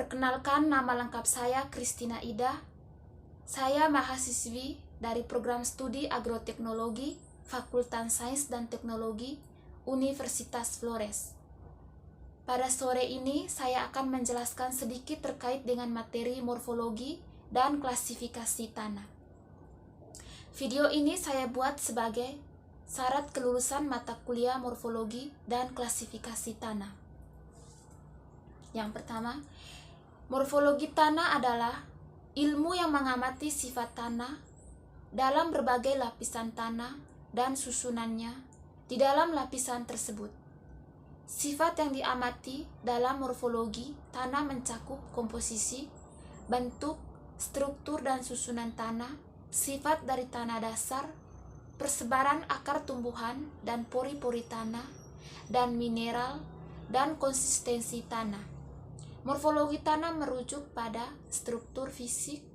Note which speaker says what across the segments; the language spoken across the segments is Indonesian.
Speaker 1: Perkenalkan, nama lengkap saya Christina Ida. Saya mahasiswi dari program studi Agroteknologi, Fakultas Sains dan Teknologi, Universitas Flores. Pada sore ini, saya akan menjelaskan sedikit terkait dengan materi morfologi dan klasifikasi tanah. Video ini saya buat sebagai syarat kelulusan mata kuliah morfologi dan klasifikasi tanah. Yang pertama, morfologi tanah adalah ilmu yang mengamati sifat tanah dalam berbagai lapisan tanah dan susunannya di dalam lapisan tersebut. Sifat yang diamati dalam morfologi tanah mencakup komposisi, bentuk, struktur dan susunan tanah, sifat dari tanah dasar, persebaran akar tumbuhan dan pori-pori tanah, dan mineral dan konsistensi tanah. Morfologi tanah merujuk pada struktur fisik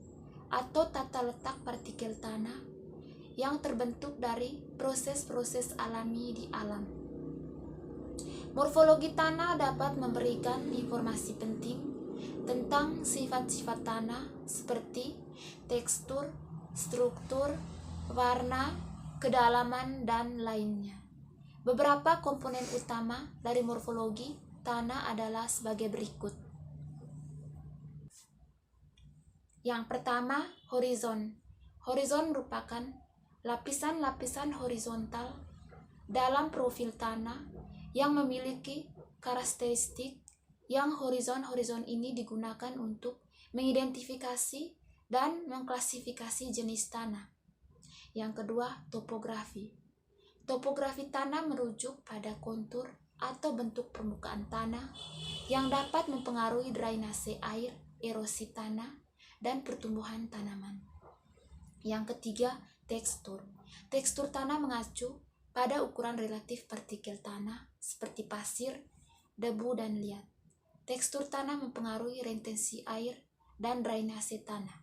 Speaker 1: atau tata letak partikel tanah yang terbentuk dari proses-proses alami di alam. Morfologi tanah dapat memberikan informasi penting tentang sifat-sifat tanah seperti tekstur, struktur, warna, kedalaman, dan lainnya. Beberapa komponen utama dari morfologi tanah adalah sebagai berikut. Yang pertama, horizon. Horizon merupakan lapisan-lapisan horizontal dalam profil tanah yang memiliki karakteristik yang horizon ini digunakan untuk mengidentifikasi dan mengklasifikasi jenis tanah. Yang kedua, topografi. Topografi tanah merujuk pada kontur atau bentuk permukaan tanah yang dapat mempengaruhi drainase air, erosi tanah, dan pertumbuhan tanaman. Yang ketiga, tekstur. Tekstur tanah mengacu pada ukuran relatif partikel tanah seperti pasir, debu, dan liat. Tekstur tanah mempengaruhi retensi air dan drainase tanah.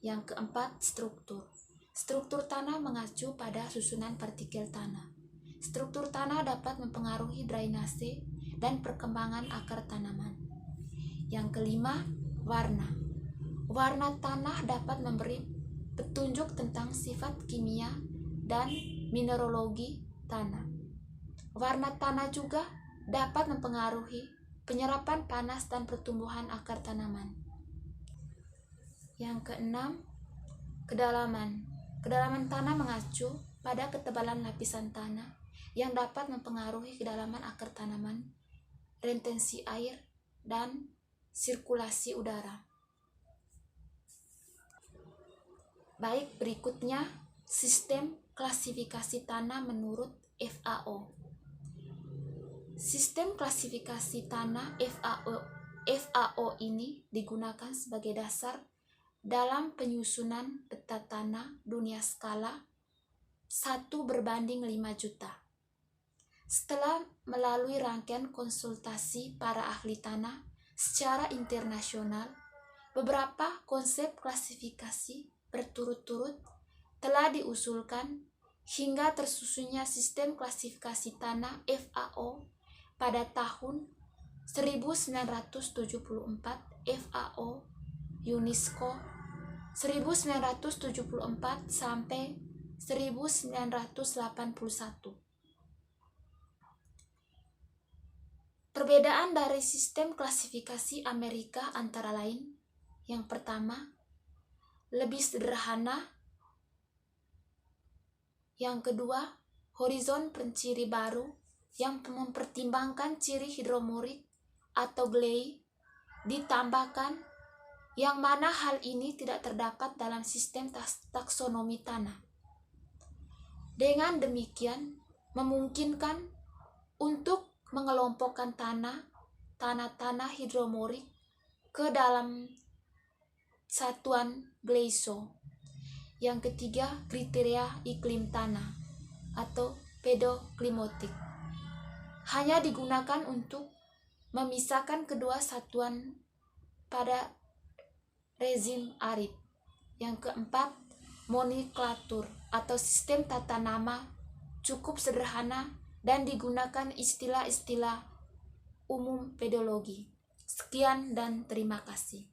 Speaker 1: Yang keempat, struktur. Struktur tanah mengacu pada susunan partikel tanah. Struktur tanah dapat mempengaruhi drainase dan perkembangan akar tanaman. Yang kelima, warna. Warna tanah dapat memberi petunjuk tentang sifat kimia dan mineralogi tanah. Warna tanah juga dapat mempengaruhi penyerapan panas dan pertumbuhan akar tanaman. Yang keenam, kedalaman. Kedalaman tanah mengacu pada ketebalan lapisan tanah yang dapat mempengaruhi kedalaman akar tanaman, retensi air, dan sirkulasi udara. Baik, berikutnya sistem klasifikasi tanah menurut FAO. Sistem klasifikasi tanah FAO ini digunakan sebagai dasar dalam penyusunan peta tanah dunia skala 1:5 juta. Setelah melalui rangkaian konsultasi para ahli tanah secara internasional, beberapa konsep klasifikasi berturut-turut telah diusulkan hingga tersusunnya sistem klasifikasi tanah FAO pada tahun 1974 FAO UNESCO 1974 sampai 1981. Perbedaan dari sistem klasifikasi Amerika antara lain, yang pertama, lebih sederhana. Yang kedua, horizon penciri baru yang mempertimbangkan ciri hidromorik atau gley ditambahkan, yang mana hal ini tidak terdapat dalam sistem taksonomi tanah. Dengan demikian, memungkinkan untuk mengelompokkan tanah hidromorik ke dalam satuan gleiso. Yang ketiga, kriteria iklim tanah atau pedoklimatik hanya digunakan untuk memisahkan kedua satuan pada rezim arid. Yang keempat, nomenklatur atau sistem tata nama cukup sederhana dan digunakan istilah-istilah umum pedologi. Sekian dan terima kasih.